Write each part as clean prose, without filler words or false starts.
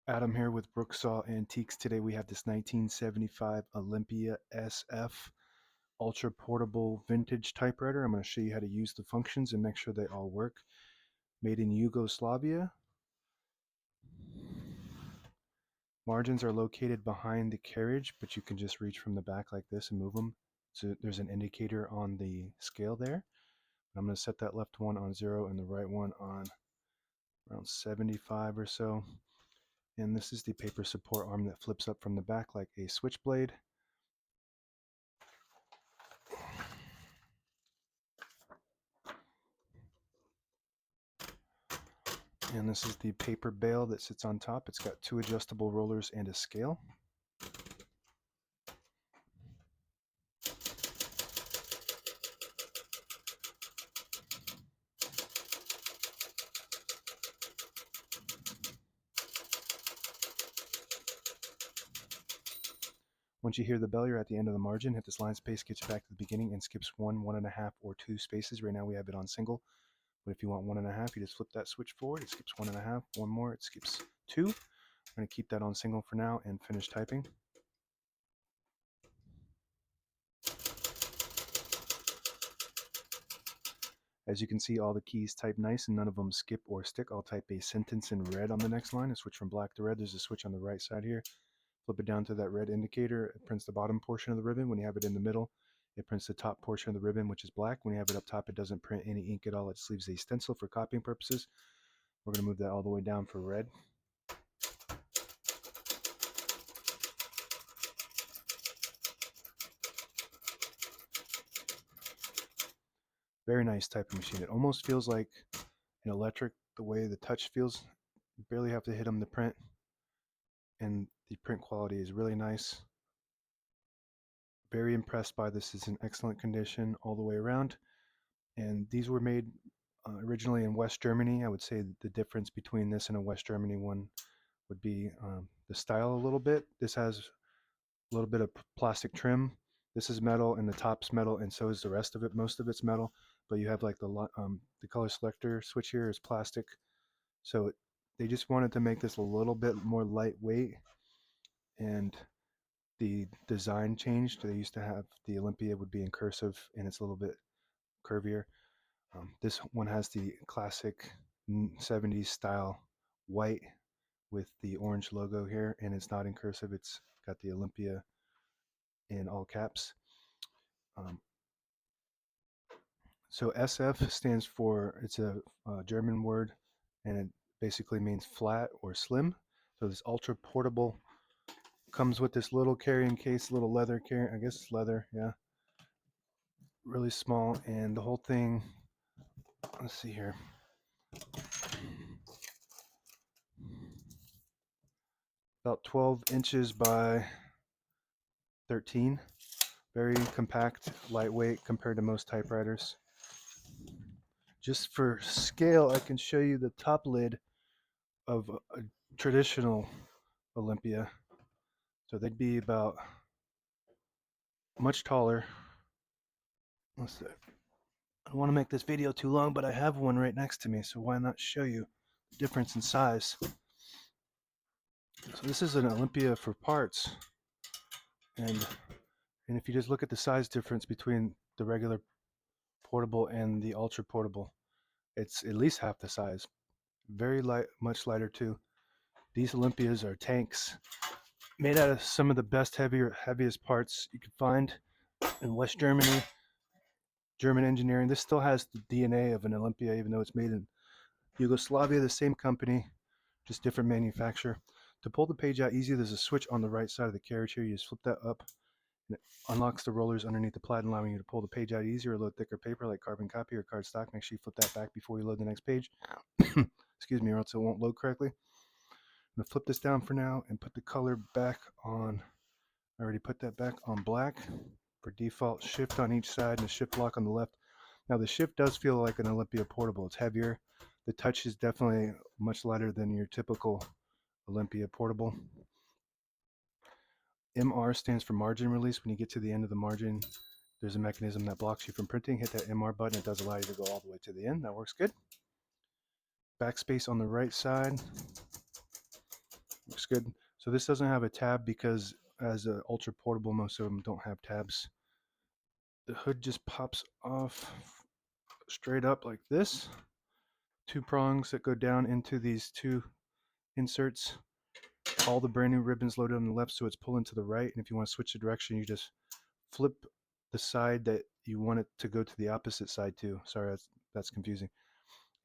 Adam here with Brooksaw Antiques. Today we have this 1975 Olympia SF ultra portable vintage typewriter. I'm going to show you how to use the functions and make sure they all work. Made in Yugoslavia. Margins are located behind the carriage, but you can just reach from the back like this and move them. So there's an indicator on the scale there. I'm going to set that left one on 0 and the right one on around 75 or so. And this is the paper support arm that flips up from the back like a switchblade. And this is the paper bale that sits on top. It's got 2 adjustable rollers and a scale. Once you hear the bell, you're at the end of the margin. Hit this line space, gets you back to the beginning, and skips 1, 1.5, or 2 spaces. Right now we have it on single, but if you want 1.5, you just flip that switch forward. It skips 1.5, one more, it skips 2. I'm going to keep that on single for now and finish typing. As you can see, all the keys type nice and none of them skip or stick. I'll type a sentence in red on the next line and switch from black to red. There's a switch on the right side here. Flip it down to that red indicator. It prints the bottom portion of the ribbon. When you have it in the middle, it prints the top portion of the ribbon, which is black. When you have it up top, it doesn't print any ink at all. It just leaves a stencil for copying purposes. We're going to move that all the way down for red. Very nice typing machine. It almost feels like an electric, the way the touch feels. You barely have to hit them to print, and the print quality is really nice. Very impressed by this. It's in excellent condition all the way around. And these were made originally in West Germany. I would say the difference between this and a West Germany one would be the style a little bit. This has a little bit of plastic trim. This is metal and the top's metal, and so is the rest of it. Most of it's metal, but you have like the color selector switch here is plastic. So they just wanted to make this a little bit more lightweight, and the design changed. They used to have the Olympia would be in cursive, and it's a little bit curvier. This one has the classic 70s style white with the orange logo here, and it's not in cursive. It's got the Olympia in all caps. So SF stands for, it's a German word, and it basically means flat or slim. So this ultra portable comes with this little carrying case, little leather carrying, I guess it's leather, yeah. Really small, and the whole thing, let's see here. About 12 inches by 13. Very compact, lightweight compared to most typewriters. Just for scale, I can show you the top lid of a traditional Olympia. So they'd be about much taller. Let's see. I don't want to make this video too long, but I have one right next to me, so why not show you the difference in size. So this is an Olympia for parts, and if you just look at the size difference between the regular portable and the ultra portable, it's at least half the size. Very light, much lighter too. These Olympias are tanks made out of some of the best heaviest parts you could find in West Germany. German engineering. This still has the DNA of an Olympia, even though it's made in Yugoslavia, the same company, just different manufacturer. To pull the page out easy, there's a switch on the right side of the carriage here. You just flip that up, and it unlocks the rollers underneath the platen, allowing you to pull the page out easier or load thicker paper like carbon copy or cardstock. Make sure you flip that back before you load the next page. Excuse me, or else it won't load correctly. I'm going to flip this down for now and put the color back on. I already put that back on black. For default, shift on each side and the shift lock on the left. Now the shift does feel like an Olympia portable. It's heavier. The touch is definitely much lighter than your typical Olympia portable. MR stands for margin release. When you get to the end of the margin, there's a mechanism that blocks you from printing. Hit that MR button. It does allow you to go all the way to the end. That works good. Backspace on the right side. Works good. So this doesn't have a tab because as an ultra portable, most of them don't have tabs. The hood just pops off straight up like this. Two prongs that go down into these two inserts. All the brand new ribbons loaded on the left, so it's pulling to the right. And if you want to switch the direction, you just flip the side that you want it to go to the opposite side to. Sorry, that's confusing.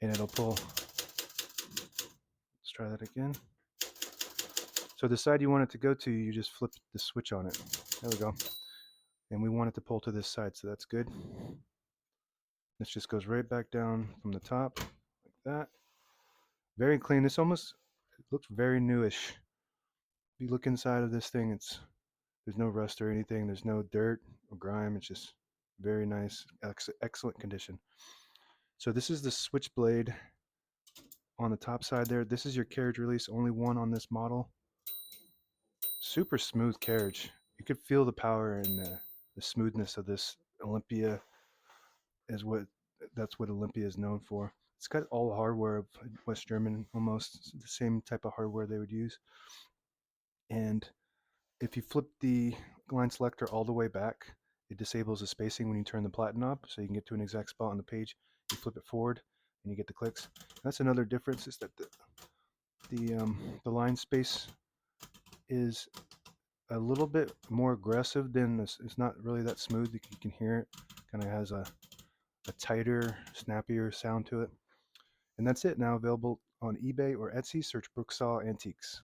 And it'll pull. Let's try that again. So the side you want it to go to, you just flip the switch on it. There we go. And we want it to pull to this side, so that's good. This just goes right back down from the top, like that. Very clean. This almost looks very newish. If you look inside of this thing, there's no rust or anything. There's no dirt or grime. It's just very nice, excellent condition. So this is the switchblade on the top side there. This is your carriage release, only one on this model. Super smooth carriage. You could feel the power and the smoothness of this. Olympia that's what Olympia is known for. It's got all the hardware of West German, almost the same type of hardware they would use. And if you flip the line selector all the way back, it disables the spacing when you turn the platen knob, so you can get to an exact spot on the page. You flip it forward, and you get the clicks. That's another difference, is that the line space is a little bit more aggressive than this. It's not really that smooth. You can hear it. Kind of has a tighter, snappier sound to it. And that's it. Now available on eBay or Etsy. Search Brooksaw Antiques.